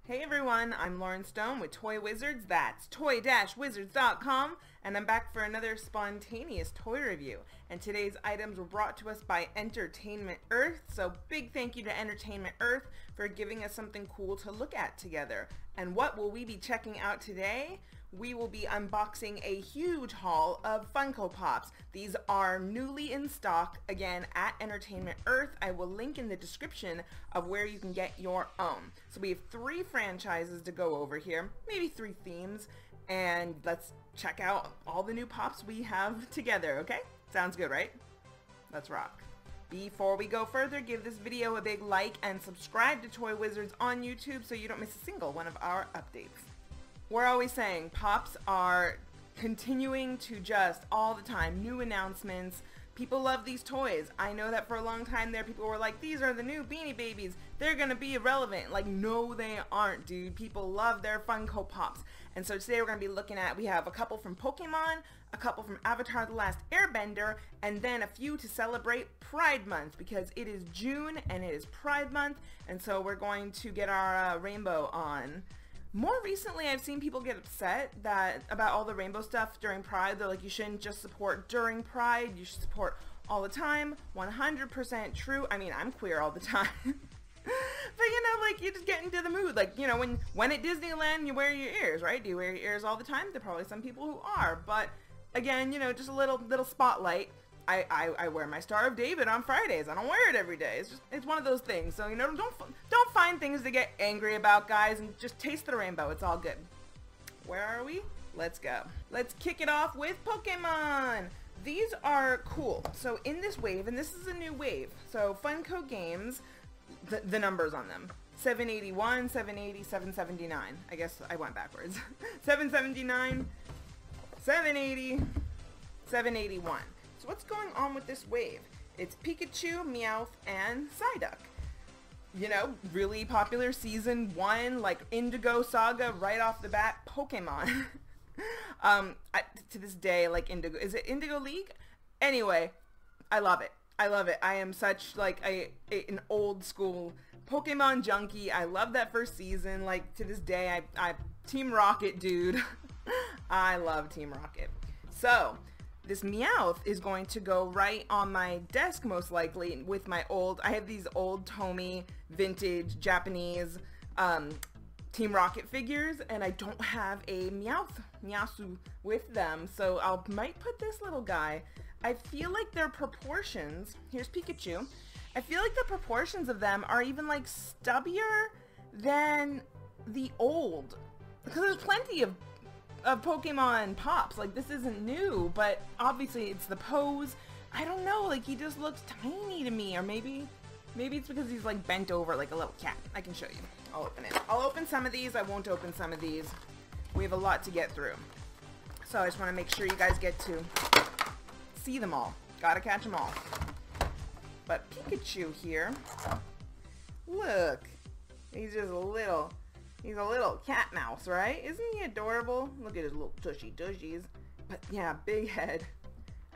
Hey everyone, I'm Lauren Stone with Toy Wizards, that's toy-wizards.com, and I'm back for another spontaneous toy review. And today's items were brought to us by Entertainment Earth, so big thank you to Entertainment Earth for giving us something cool to look at together. And what will we be checking out today? We will be unboxing a huge haul of Funko Pops. These are newly in stock, again, at Entertainment Earth. I will link in the description of where you can get your own. So we have 3 franchises to go over here, maybe 3 themes, and let's check out all the new Pops we have together, okay? Sounds good, right? Let's rock. Before we go further, give this video a big like and subscribe to Toy Wizards on YouTube so you don't miss a single one of our updates. We're always saying Pops are continuing to just all the time, new announcements. People love these toys. I know that for a long time there, people were like, these are the new Beanie Babies. They're gonna be irrelevant. Like, no, they aren't, dude. People love their Funko Pops. And so today we're gonna be looking at, we have a couple from Pokemon, a couple from Avatar The Last Airbender, and then a few to celebrate Pride Month because it is June and it is Pride Month. And so we're going to get our rainbow on. More recently, I've seen people get upset about all the rainbow stuff during Pride. They're like, you shouldn't just support during Pride, you should support all the time. 100% true. I mean, I'm queer all the time. But you know, like, you just get into the mood. Like, you know, when at Disneyland, you wear your ears, right? Do you wear your ears all the time? There are probably some people who are. But again, you know, just a little spotlight. I wear my Star of David on Fridays. I don't wear it every day. It's one of those things. So, you know, don't find things to get angry about, guys, and just taste the rainbow. It's all good. Where are we? Let's go. Let's kick it off with Pokemon. These are cool. So in this wave, and this is a new wave, so Funko Games, the numbers on them. 781, 780, 779. I guess I went backwards. 779, 780, 781. So what's going on with this wave? It's Pikachu, Meowth, and Psyduck. You know, really popular season 1, like Indigo Saga, right off the bat, Pokemon. To this day, like Indigo, is it Indigo League? Anyway, I love it. I love it. I am such like an old school Pokemon junkie. I love that first season. Like to this day, I Team Rocket, dude. I love Team Rocket. So this Meowth is going to go right on my desk most likely with my I have these old Tomy vintage Japanese Team Rocket figures, and I don't have a Meowth with them, so I might put this little guy. I feel like their proportions, here's Pikachu, I feel like the proportions of them are even like stubbier than the old, because there's plenty of Pokemon Pops. Like, this isn't new, but obviously it's the pose. I don't know, like, he just looks tiny to me, or maybe it's because he's like bent over like a little cat. I can show you. I'll open it. I'll open some of these. I won't open some of these. We have a lot to get through, so I just want to make sure you guys get to see them all. Gotta catch them all. But Pikachu here, look, he's just a little cat mouse, right? Isn't he adorable? Look at his little tushies. But yeah, big head.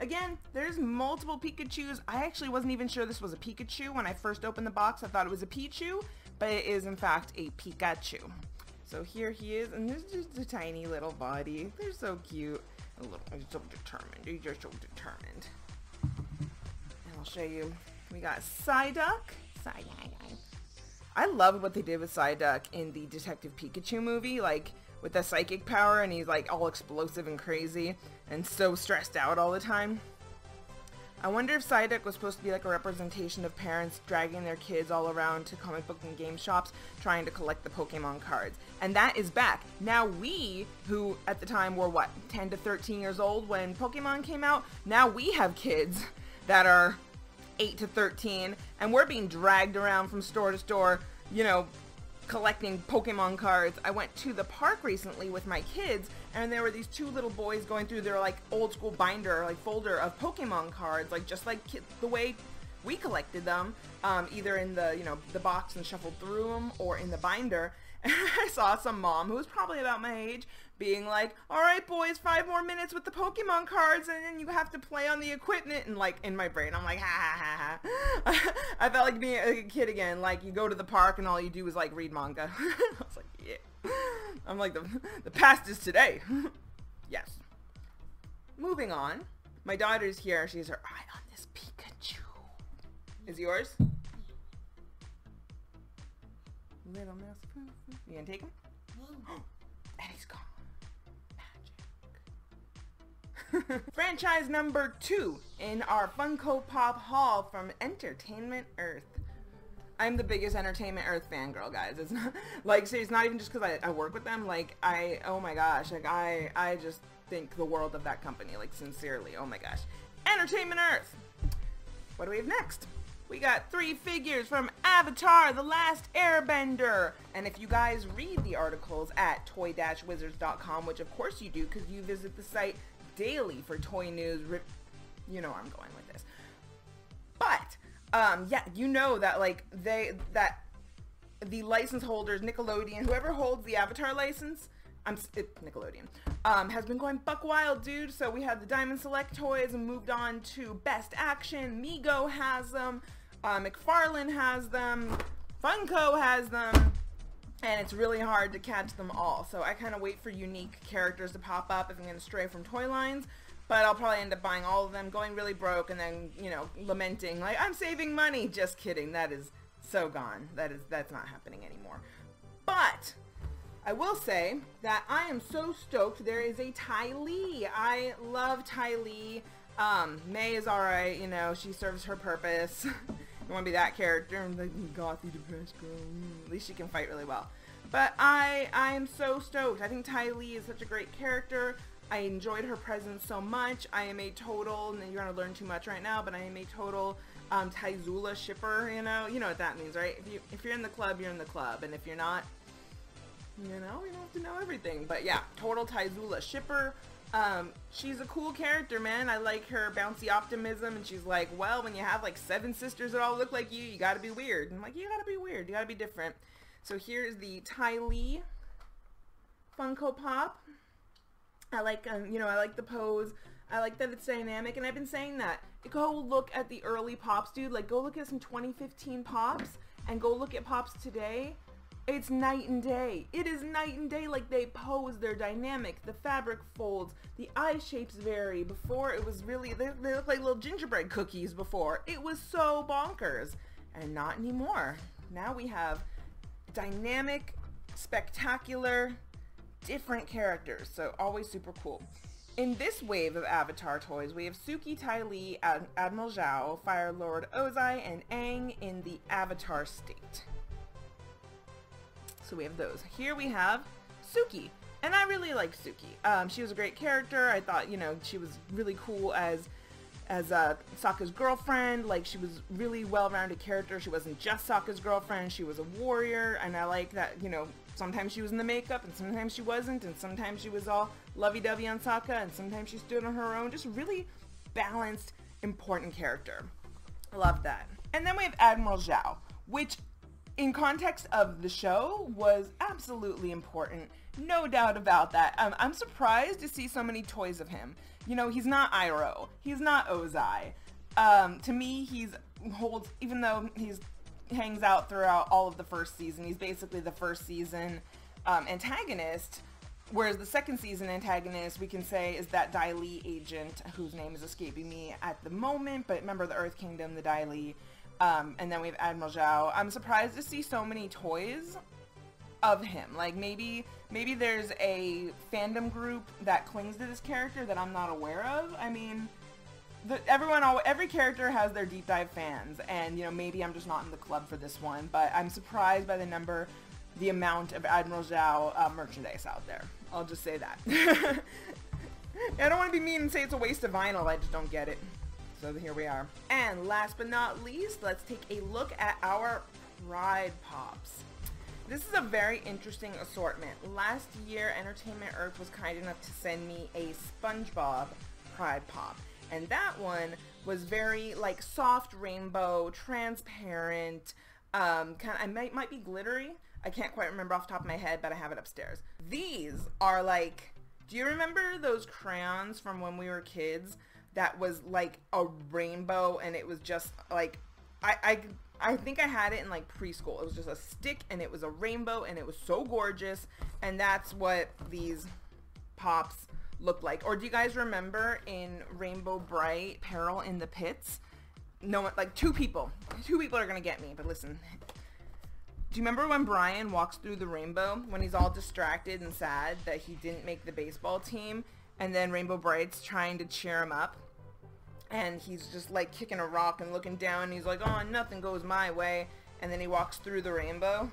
Again, there's multiple Pikachus. I actually wasn't even sure this was a Pikachu when I first opened the box. I thought it was a Pichu, but it is in fact a Pikachu. So here he is, and this is just a tiny little body. They're so cute. He's so determined. He's just so determined. And I'll show you. We got Psyduck. I love what they did with Psyduck in the Detective Pikachu movie, like with the psychic power, and he's like all explosive and crazy and so stressed out all the time. I wonder if Psyduck was supposed to be like a representation of parents dragging their kids all around to comic book and game shops trying to collect the Pokemon cards. And that is back. Now we, who at the time were what, 10 to 13 years old when Pokemon came out, now we have kids that are 8 to 13, and we're being dragged around from store to store, you know, collecting Pokemon cards. I went to the park recently with my kids, and there were these 2 little boys going through their like old school binder, like folder of Pokemon cards, like just like the way we collected them, either in the, you know, the box and shuffled through them, or in the binder. And I saw some mom who was probably about my age being like, all right, boys, 5 more minutes with the Pokemon cards, and then you have to play on the equipment. And like in my brain, I'm like, ha ha ha ha. I felt like being a kid again. Like you go to the park and all you do is like read manga. I was like, yeah. I'm like, the past is today. Yes. Moving on. My daughter's here. She has her eye on this Pikachu. Is yours? Little mouse. You gonna take him? And he's gone. Magic. Franchise number 2 in our Funko Pop haul from Entertainment Earth. I'm the biggest Entertainment Earth fangirl, guys. It's not like, seriously, it's not even just because I work with them. Like oh my gosh, like I just think the world of that company, like sincerely. Oh my gosh. Entertainment Earth. What do we have next? We got 3 figures from Avatar The Last Airbender. And if you guys read the articles at toy-wizards.com, which of course you do because you visit the site daily for toy news, you know where I'm going with this. But yeah, you know that like the license holders, Nickelodeon, whoever holds the Avatar license, Nickelodeon, has been going buck wild, dude. So we had the Diamond Select toys and moved on to Best Action. Mego has them, McFarlane has them, Funko has them, and it's really hard to catch them all. So I kind of wait for unique characters to pop up if I'm going to stray from toy lines. But I'll probably end up buying all of them, going really broke, and then, you know, lamenting, like, I'm saving money. Just kidding. That is so gone. That's not happening anymore. But I will say that I am so stoked. There is a Ty Lee. I love Ty Lee. May is alright, you know, she serves her purpose. You want to be that character, like, gothy, depressed girl. At least she can fight really well. But I am so stoked. I think Ty Lee is such a great character. I enjoyed her presence so much. I am a total, and you're going to learn too much right now, but I am a total Tyzula shipper, you know what that means, right? If you're in the club, you're in the club, and if you're not, you know, you don't have to know everything. But yeah, total Tyzula shipper. She's a cool character, man. I like her bouncy optimism, and she's like, well, when you have like 7 sisters that all look like you gotta be weird. I'm like, you gotta be weird, you gotta be different. So here's the Ty Lee Funko Pop. I like, you know, I like the pose. I like that it's dynamic, and I've been saying that. Go look at the early Pops, dude. Like, go look at some 2015 Pops, and go look at Pops today. It's night and day. It is night and day. Like, they pose, they're dynamic. The fabric folds. The eye shapes vary. Before, it was really, they look like little gingerbread cookies before. It was so bonkers. And not anymore. Now we have dynamic, spectacular, different characters, so always super cool. In this wave of Avatar toys, we have Suki, Ty Lee, Admiral Zhao, Fire Lord Ozai, and Aang in the Avatar state. So we have those. Here we have Suki, and I really like Suki. She was a great character. I thought, you know, she was really cool as Sokka's girlfriend. Like, she was really well-rounded character. She wasn't just Sokka's girlfriend. She was a warrior, and I like that, you know, sometimes she was in the makeup, and sometimes she wasn't, and sometimes she was all lovey-dovey on Sokka, and sometimes she stood on her own. Just really balanced, important character. I love that. And then we have Admiral Zhao, which, in context of the show, was absolutely important. No doubt about that. I'm surprised to see so many toys of him. You know, he's not Iroh. He's not Ozai. To me, even though he's hangs out throughout all of the first season, he's basically the first season antagonist, whereas the second season antagonist, we can say, is that Dai Li agent, whose name is escaping me at the moment, but remember the Earth Kingdom, the Dai Li, and then we have Admiral Zhao. I'm surprised to see so many toys of him. Like, maybe there's a fandom group that clings to this character that I'm not aware of. I mean, every character has their deep dive fans, and, you know, maybe I'm just not in the club for this one, but I'm surprised by the amount of Admiral Zhao merchandise out there. I'll just say that. I don't want to be mean and say it's a waste of vinyl. I just don't get it. So here we are. And last but not least, let's take a look at our Pride Pops. This is a very interesting assortment. Last year, Entertainment Earth was kind enough to send me a SpongeBob Pride Pop. And that one was very, like, soft rainbow, transparent, kind of, might be glittery. I can't quite remember off the top of my head, but I have it upstairs. These are like, do you remember those crayons from when we were kids that was like a rainbow, and it was just like, I think I had it in like preschool. It was just a stick and it was a rainbow and it was so gorgeous, and that's what these pops look like. Or do you guys remember in Rainbow Bright, Peril in the Pits? No one, like two people are gonna get me, but listen. Do you remember when Brian walks through the rainbow when he's all distracted and sad that he didn't make the baseball team, and then Rainbow Bright's trying to cheer him up, and he's just like kicking a rock and looking down, and he's like, oh, nothing goes my way, and then he walks through the rainbow?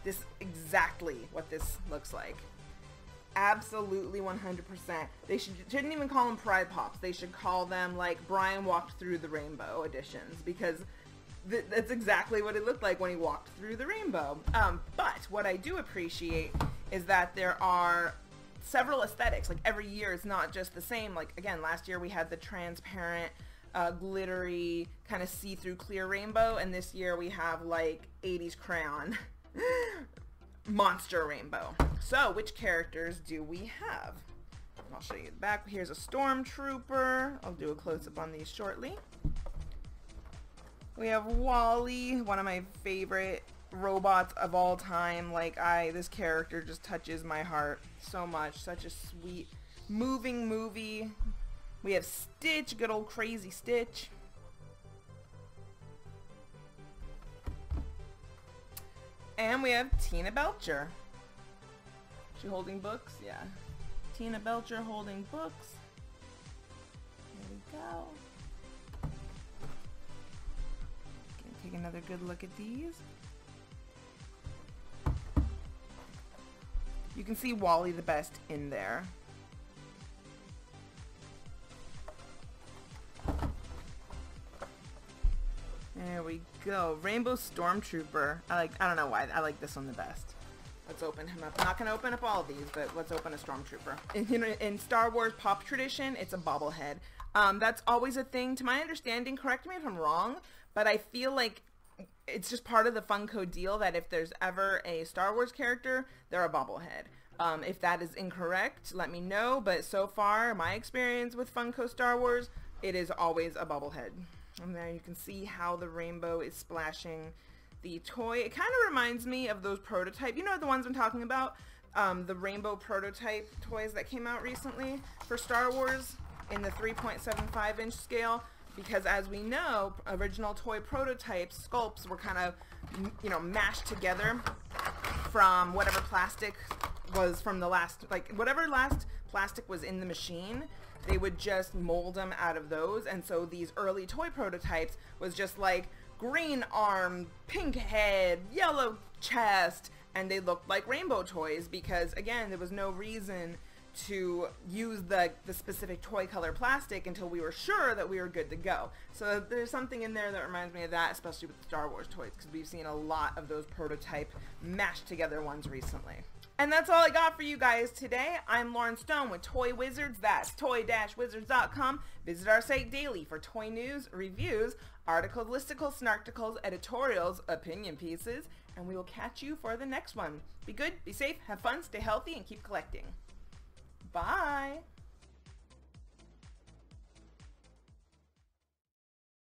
This exactly what this looks like. Absolutely 100%. They shouldn't even call them Pride Pops. They should call them like Brian walked through the rainbow editions, because that's exactly what it looked like when he walked through the rainbow. But what I do appreciate is that there are several aesthetics. Like every year it's not just the same. Like again, last year we had the transparent, glittery, kind of see-through clear rainbow, and this year we have like 80s crayon monster rainbow. So which characters do we have? I'll show you the back. Here's a stormtrooper. I'll do a close-up on these shortly. We have Wally, one of my favorite robots of all time. Like this character just touches my heart so much. Such a sweet moving movie. We have Stitch, good old crazy Stitch. And we have Tina Belcher. She holding books? Yeah. Tina Belcher holding books. Here we go. Take another good look at these. You can see Wally the best in there. There we go. Rainbow Stormtrooper. I don't know why. I like this one the best. Let's open him up. I'm not going to open up all of these, but let's open a Stormtrooper. In Star Wars pop tradition, it's a bobblehead. That's always a thing. To my understanding, correct me if I'm wrong, but I feel like it's just part of the Funko deal that if there's ever a Star Wars character, they're a bobblehead. If that is incorrect, let me know. But so far, my experience with Funko Star Wars, it is always a bobblehead. And there you can see how the rainbow is splashing the toy. It kind of reminds me of those prototype, you know the ones I'm talking about? The rainbow prototype toys that came out recently for Star Wars in the 3.75 inch scale. Because as we know, original toy prototypes, sculpts, were kind of, you know, mashed together from whatever plastic was from the last, like whatever last plastic was in the machine, they would just mold them out of those. And so these early toy prototypes was just like green arm, pink head, yellow chest, and they looked like rainbow toys because, again, there was no reason to use the specific toy color plastic until we were sure that we were good to go. So there's something in there that reminds me of that, especially with Star Wars toys, because we've seen a lot of those prototype mashed together ones recently. And that's all I got for you guys today. I'm Lauren Stone with Toy Wizards. That's toy-wizards.com. Visit our site daily for toy news, reviews, articles, listicles, snarkticles, editorials, opinion pieces, and we will catch you for the next one. Be good, be safe, have fun, stay healthy, and keep collecting. Bye!